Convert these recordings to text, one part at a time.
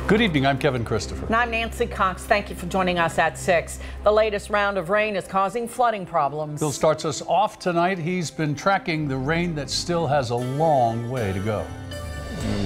Good evening, I'm Kevin Christopher. And I'm Nancy Cox. Thank you for joining us at 6. The latest round of rain is causing flooding problems. Bill starts us off tonight. He's been tracking the rain that still has a long way to go.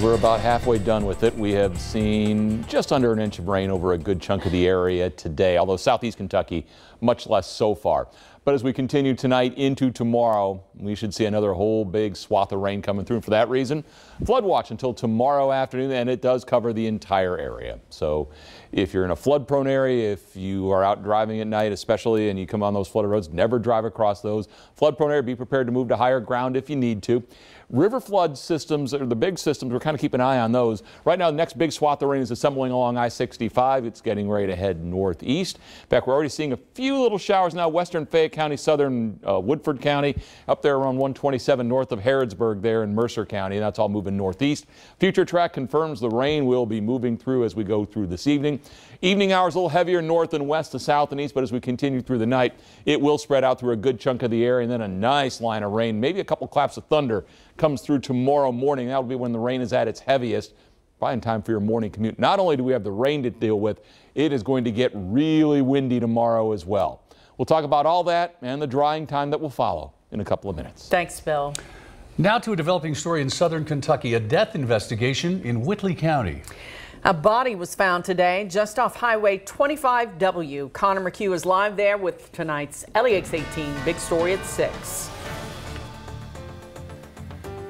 We're about halfway done with it. We have seen just under an inch of rain over a good chunk of the area today, although southeast Kentucky, much less so far. But as we continue tonight into tomorrow, we should see another whole big swath of rain coming through. And for that reason, flood watch until tomorrow afternoon, and it does cover the entire area. So if you're in a flood prone area, if you are out driving at night especially and you come on those flooded roads, never drive across those. Flood prone area, be prepared to move to higher ground if you need to. River flood systems, or the big systems, we're kind of keeping an eye on those. Right now, the next big swath of rain is assembling along I-65. It's getting ready to head northeast. In fact, we're already seeing a few little showers now, western Fayette County, southern Woodford County, up there around 127 north of Harrodsburg there in Mercer County. That's all moving northeast. Future track confirms the rain will be moving through as we go through this evening. Evening hours a little heavier north and west to south and east, but as we continue through the night, it will spread out through a good chunk of the area, and then a nice line of rain, maybe a couple claps of thunder comes through tomorrow morning. That'll be when the rain is at its heaviest, probably in time for your morning commute. Not only do we have the rain to deal with, it is going to get really windy tomorrow as well. We'll talk about all that and the drying time that will follow in a couple of minutes. Thanks, Bill. Now to a developing story in southern Kentucky, a death investigation in Whitley County. A body was found today just off Highway 25W. Connor McHugh is live there with tonight's LEX 18 big story at 6.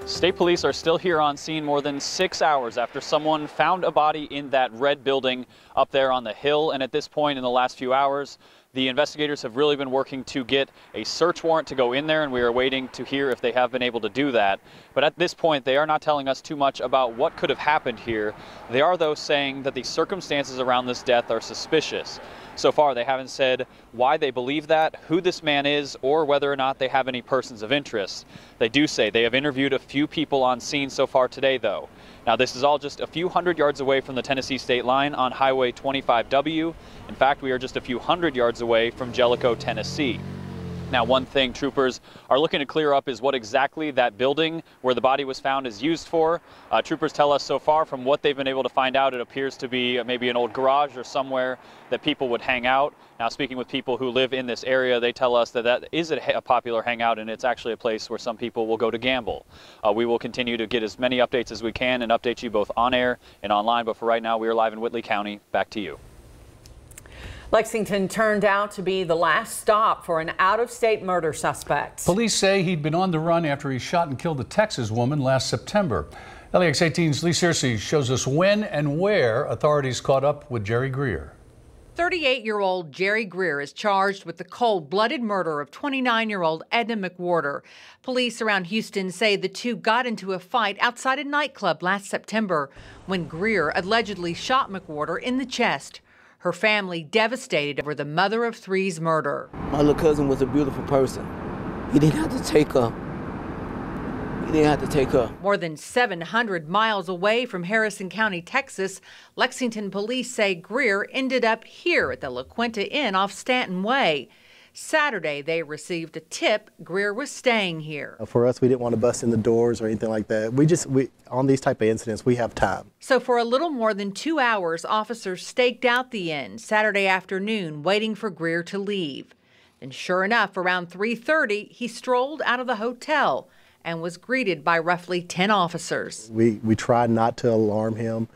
State police are still here on scene more than 6 hours after someone found a body in that red building up there on the hill. And at this point in the last few hours, the investigators have really been working to get a search warrant to go in there, and we are waiting to hear if they have been able to do that. But at this point, they are not telling us too much about what could have happened here. They are, though, saying that the circumstances around this death are suspicious. So far, they haven't said why they believe that, who this man is, or whether or not they have any persons of interest. They do say they have interviewed a few people on scene so far today, though. Now, this is all just a few hundred yards away from the Tennessee state line on Highway 25W. In fact, we are just a few hundred yards away from Jellicoe, Tennessee. Now, one thing troopers are looking to clear up is what exactly that building where the body was found is used for. Troopers tell us so far from what they've been able to find out, it appears to be maybe an old garage or somewhere that people would hang out. Now, speaking with people who live in this area, they tell us that that is a popular hangout, and it's actually a place where some people will go to gamble. We will continue to get as many updates as we can and update you both on air and online. But for right now, we are live in Whitley County. Back to you. Lexington turned out to be the last stop for an out-of-state murder suspect. Police say he'd been on the run after he shot and killed a Texas woman last September. LEX 18's Lee Searcy shows us when and where authorities caught up with Jerry Greer. 38-year-old Jerry Greer is charged with the cold-blooded murder of 29-year-old Edna McWhorter. Police around Houston say the two got into a fight outside a nightclub last September when Greer allegedly shot McWhorter in the chest. Her family devastated over the mother of three's murder. My little cousin was a beautiful person. He didn't have to take her. He didn't have to take her. More than 700 miles away from Harrison County, Texas, Lexington police say Greer ended up here at the La Quinta Inn off Stanton Way. Saturday, they received a tip Greer was staying here. For us, we didn't want to bust in the doors or anything like that. We on these type of incidents, we have time. So for a little more than 2 hours, officers staked out the inn Saturday afternoon, waiting for Greer to leave. Then sure enough, around 3:30, he strolled out of the hotel and was greeted by roughly 10 officers. We tried not to alarm him,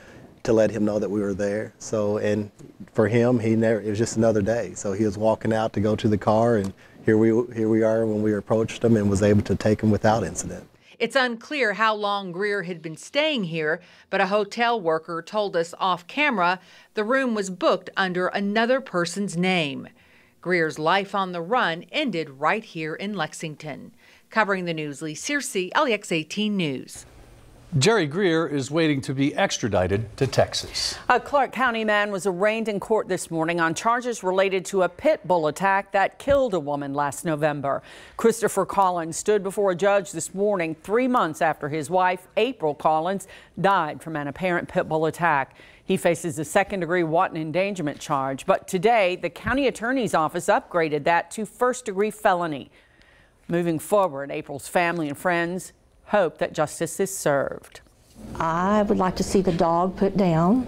to let him know that we were there. So, and for him, it was just another day. So he was walking out to go to the car, and here we are when we approached him and was able to take him without incident. It's unclear how long Greer had been staying here, but a hotel worker told us off camera the room was booked under another person's name. Greer's life on the run ended right here in Lexington. Covering the news, Lee Searcy, LEX 18 News. Jerry Greer is waiting to be extradited to Texas. A Clark County man was arraigned in court this morning on charges related to a pit bull attack that killed a woman last November. Christopher Collins stood before a judge this morning 3 months after his wife, April Collins, died from an apparent pit bull attack. He faces a second-degree wanton endangerment charge, but today the county attorney's office upgraded that to first-degree felony. Moving forward, April's family and friends hope that justice is served. I would like to see the dog put down.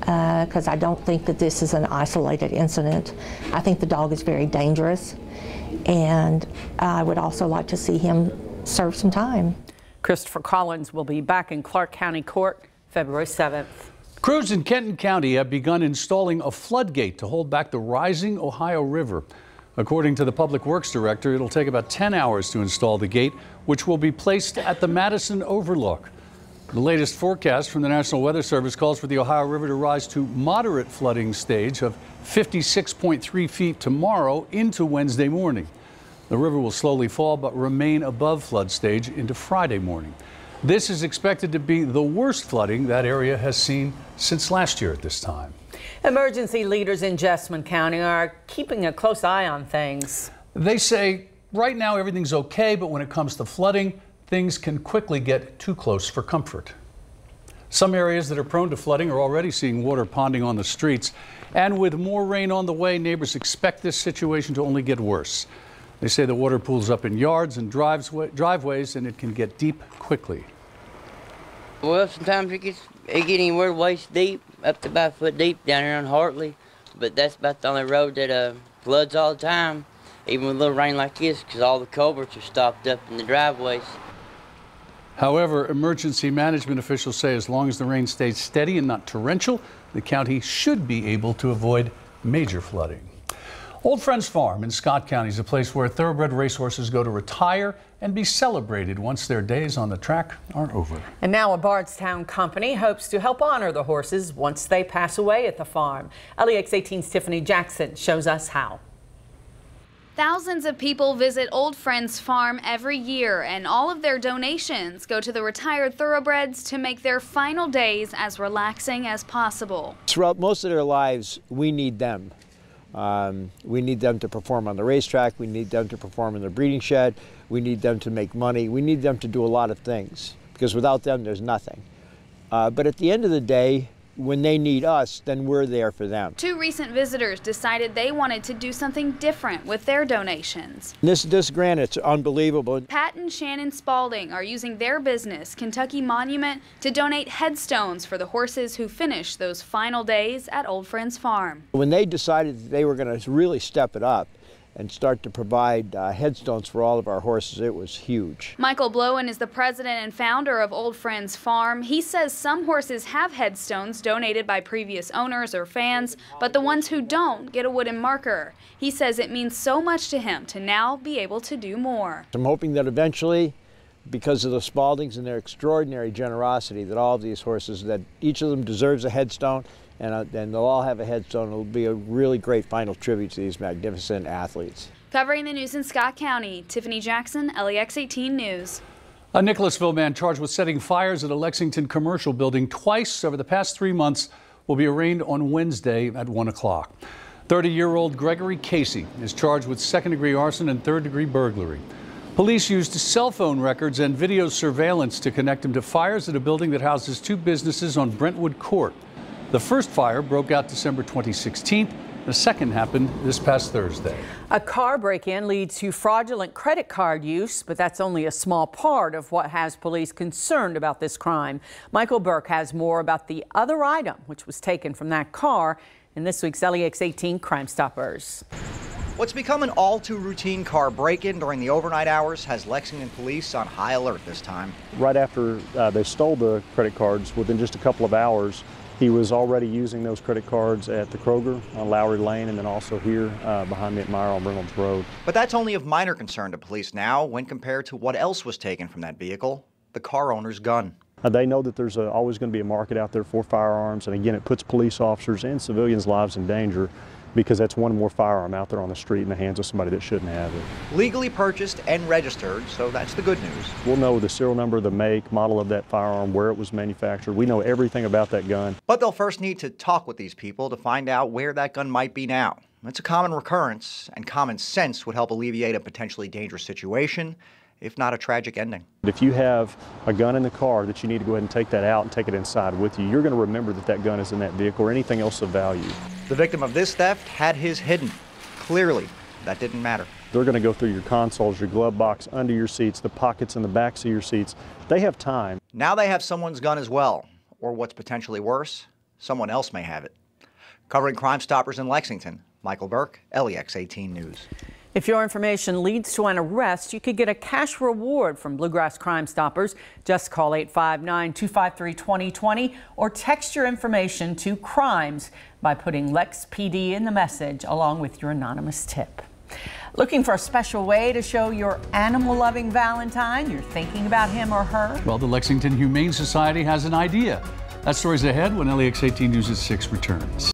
because I don't think that this is an isolated incident. I think the dog is very dangerous, and I would also like to see him serve some time. Christopher Collins will be back in Clark County Court February 7th. Crews in Kenton County have begun installing a floodgate to hold back the rising Ohio River. According to the Public Works Director, it'll take about 10 hours to install the gate, which will be placed at the Madison Overlook. The latest forecast from the National Weather Service calls for the Ohio River to rise to moderate flooding stage of 56.3 feet tomorrow into Wednesday morning. The river will slowly fall but remain above flood stage into Friday morning. This is expected to be the worst flooding that area has seen since last year at this time. Emergency leaders in Jessamine County are keeping a close eye on things. They say right now everything's okay, but when it comes to flooding, things can quickly get too close for comfort. Some areas that are prone to flooding are already seeing water ponding on the streets, and with more rain on the way, neighbors expect this situation to only get worse. They say the water pools up in yards and driveways, and it can get deep quickly. Well, sometimes it gets anywhere waist deep, up to about a foot deep down here on Hartley, but that's about the only road that floods all the time, even with a little rain like this, because all the culverts are stopped up in the driveways. However, emergency management officials say as long as the rain stays steady and not torrential, the county should be able to avoid major flooding. Old Friends Farm in Scott County is a place where thoroughbred racehorses go to retire and be celebrated once their days on the track are over. And now a Bardstown company hopes to help honor the horses once they pass away at the farm. LEX 18's Tiffany Jackson shows us how. Thousands of people visit Old Friends Farm every year, and all of their donations go to the retired thoroughbreds to make their final days as relaxing as possible. Throughout most of their lives, we need them. We need them to perform on the racetrack. We need them to perform in the breeding shed. We need them to make money. We need them to do a lot of things, because without them, there's nothing. But at the end of the day, when they need us, then we're there for them. Two recent visitors decided they wanted to do something different with their donations. This grant, it's unbelievable. Pat and Shannon Spalding are using their business, Kentucky Monument, to donate headstones for the horses who finished those final days at Old Friends Farm. When they decided that they were going to really step it up and start to provide headstones for all of our horses, it was huge. Michael Blowen is the president and founder of Old Friends Farm. He says some horses have headstones donated by previous owners or fans, but the ones who don't get a wooden marker. He says it means so much to him to now be able to do more. I'm hoping that eventually, because of the Spaldings and their extraordinary generosity, that all of these horses, that each of them deserves a headstone, and they'll all have a headstone. It'll be a really great final tribute to these magnificent athletes. Covering the news in Scott County, Tiffany Jackson, LEX 18 News. A Nicholasville man charged with setting fires at a Lexington commercial building twice over the past 3 months will be arraigned on Wednesday at 1 o'clock. 30-year-old Gregory Casey is charged with second-degree arson and third-degree burglary. Police used cell phone records and video surveillance to connect him to fires at a building that houses two businesses on Brentwood Court. The first fire broke out December 2016. The second happened this past Thursday. A car break-in leads to fraudulent credit card use, but that's only a small part of what has police concerned about this crime. Michael Burke has more about the other item which was taken from that car in this week's LEX 18 Crime Stoppers. What's become an all-too-routine car break-in during the overnight hours has Lexington police on high alert this time. Right after they stole the credit cards, within just a couple of hours, he was already using those credit cards at the Kroger on Lowry Lane, and then also here behind me at Meyer on Reynolds Road. But that's only of minor concern to police now when compared to what else was taken from that vehicle, the car owner's gun. They know that there's always going to be a market out there for firearms, and again, it puts police officers and civilians' lives in danger, because that's one more firearm out there on the street in the hands of somebody that shouldn't have it. Legally purchased and registered, so that's the good news. We'll know the serial number, the make, model of that firearm, where it was manufactured. We know everything about that gun. But they'll first need to talk with these people to find out where that gun might be now. It's a common recurrence, and common sense would help alleviate a potentially dangerous situation, if not a tragic ending. If you have a gun in the car that you need to go ahead and take that out and take it inside with you, you're going to remember that that gun is in that vehicle or anything else of value. The victim of this theft had his hidden. Clearly, that didn't matter. They're going to go through your consoles, your glove box, under your seats, the pockets in the backs of your seats. They have time. Now they have someone's gun as well, or what's potentially worse, someone else may have it. Covering Crime Stoppers in Lexington, Michael Burke, LEX 18 News. If your information leads to an arrest, you could get a cash reward from Bluegrass Crime Stoppers. Just call 859-253-2020 or text your information to CRIMES by putting LEX PD in the message along with your anonymous tip. Looking for a special way to show your animal-loving Valentine you're thinking about him or her? Well, the Lexington Humane Society has an idea. That story's ahead when LEX 18 News at 6 returns.